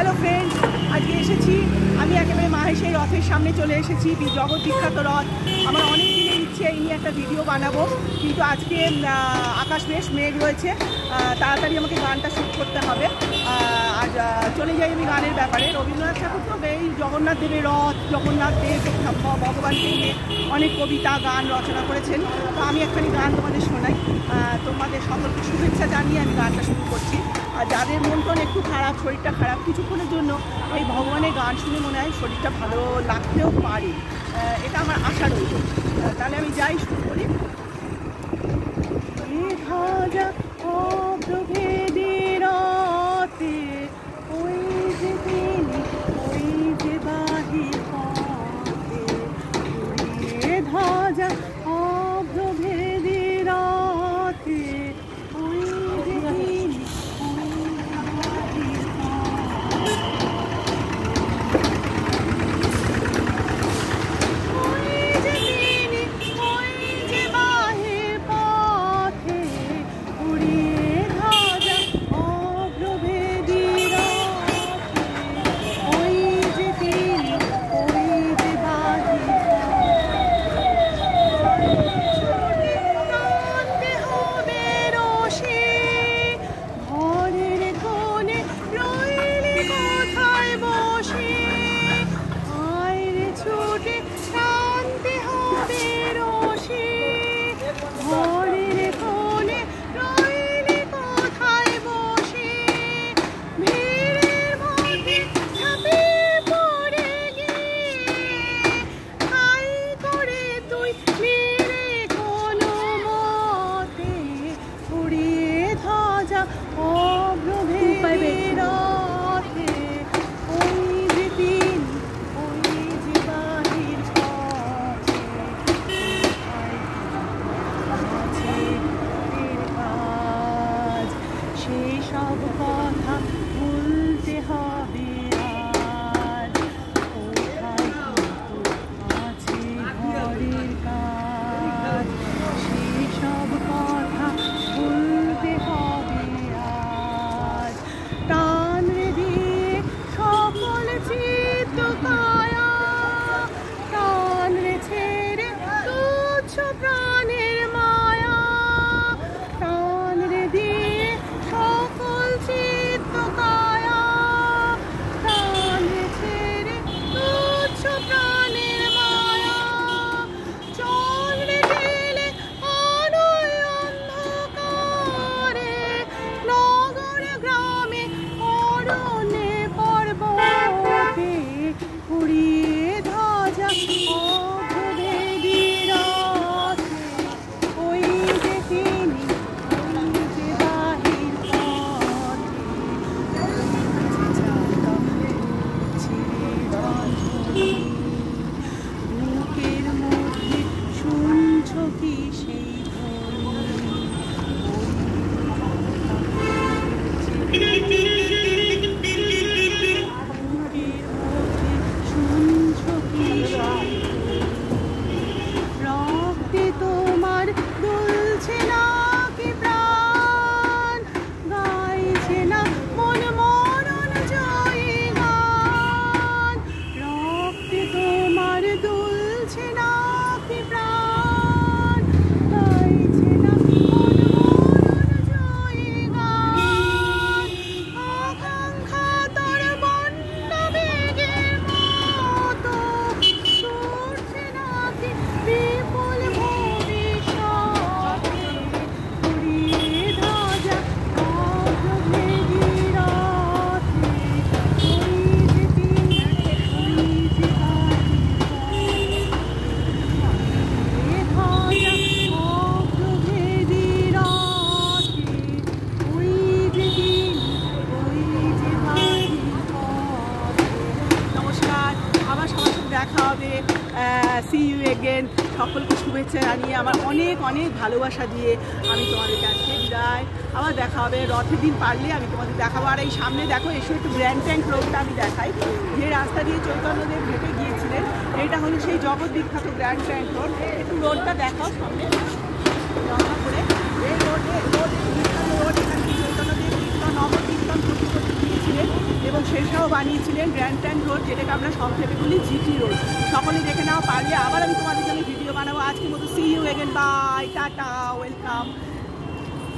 Hello friends, আজকে এসেছি আমি একেবারে মাহেশের রথের সামনে চলে এসেছি। জগৎ বিখ্যাত রথ। আমার অনেক দিনের ইচ্ছে এই নিয়ে একটা ভিডিও বানাবো, কিন্তু আজকে আকাশ বেশ মেঘ রয়েছে, তাড়াতাড়ি আমাকে গানটা শ্যুট করতে হবে। আজ চলে যাই আমি গানের ব্যাপারে। রবীন্দ্রনাথ ঠাকুর তো এই জগন্নাথ দেবের রথ, জগন্নাথ দেব ভগবানকে নিয়ে অনেক কবিতা গান রচনা করেছেন। তো আমি একখানি গান তোমাদের শোনাই। তোমাদের সকলকে শুভেচ্ছা জানিয়ে আমি গানটা শুরু করছি। আর যাদের মন টন একটু খারাপ, শরীরটা খারাপ, কিছুক্ষণের জন্য এই ভগবানের গান শুনে মনে হয় শরীরটা ভালো লাগতেও পারে, এটা আমার আশা রইল। তাহলে আমি যাই, শুরু করি। সব কথা ভুলতে হবে আজ, কোথায় আছে ঘরের কাজ, সেই সব কথা ভুলতে হবে আজ। টান দিয়ে সকল চিত্ত কায়া, টান ছেড়ে তুচ্ছ প্রাণের মায়া, টান দিয়ে সকল চিত্ত কায়া, টান ছেড়ে তুচ্ছ প্রাণের মায়া। চল রে গেলে আলোয় অন্ধকারে, নগর গ্রামে অরণ্যে পর্বতে, উড়িয়ে ধ্বজা অভ্রভেদী রথে। ওই যে তিনি, ওই যে বাহির পথে, বুকের মধ্যে শুনছ কি সেই ধ্বনি, শুনছ কি সেই রক্তে তোমার দুলছে না কি প্রাণ, গাইছে না মন মরণ জয়ী গান। রক্তে তোমার দুলছে না কি প্রাণ, গাইছে না মন মরণ জয়ী গান। আকাঙ্ক্ষা তোর বন্যা বেগের মতো ছুটছে নাকি বিপুল ভবিষ্যতে, উড়িয়ে ধ্বজা অভ্রভেদী রথে। ওই যে তিনি, ওই যে বাহির পথে, ধ্বজা অভ্রভেদী রথে। ওই যে তিনি, ওই যে বাহির পথে। নমস্কার, আবার সবার সাথে দেখা হবে। See you again. সকলকে শুভেচ্ছা জানিয়ে, আমার অনেক অনেক ভালোবাসা দিয়ে আমি তোমাদেরকে আজকে বিদায়। আবার দেখা হবে রথের দিন, পারলে আমি তোমাদের দেখাবো। আর এই সামনে দেখো, এসে একটু গ্র্যান্ড ট্যাঙ্ক রোডটা আমি দেখাই, যে রাস্তা দিয়ে চৈতন্যদেব হেঁটে গিয়েছিলেন। এটা হলো সেই জগৎ বিখ্যাত গ্র্যান্ড ট্যাঙ্ক রোড। একটু রোডটা দেখাও সামনে রওনা করে। এই রোড বিখ্যাত রোড, এখানে চৈতন্যদেব কীর্তন নবকীর্তন করতে করতে গিয়েছিলেন। এবং শেরশাহ বানিয়েছিলেন গ্র্যান্ড রোড, যেটাকে আমরা সংক্ষেপে বলি জিটি রোড। সকলে দেখে নাও, পারলে আবার আমি তোমাদের জন্য ভিডিও বানাবো। আজকের মতো see you again, bye, tata, welcome.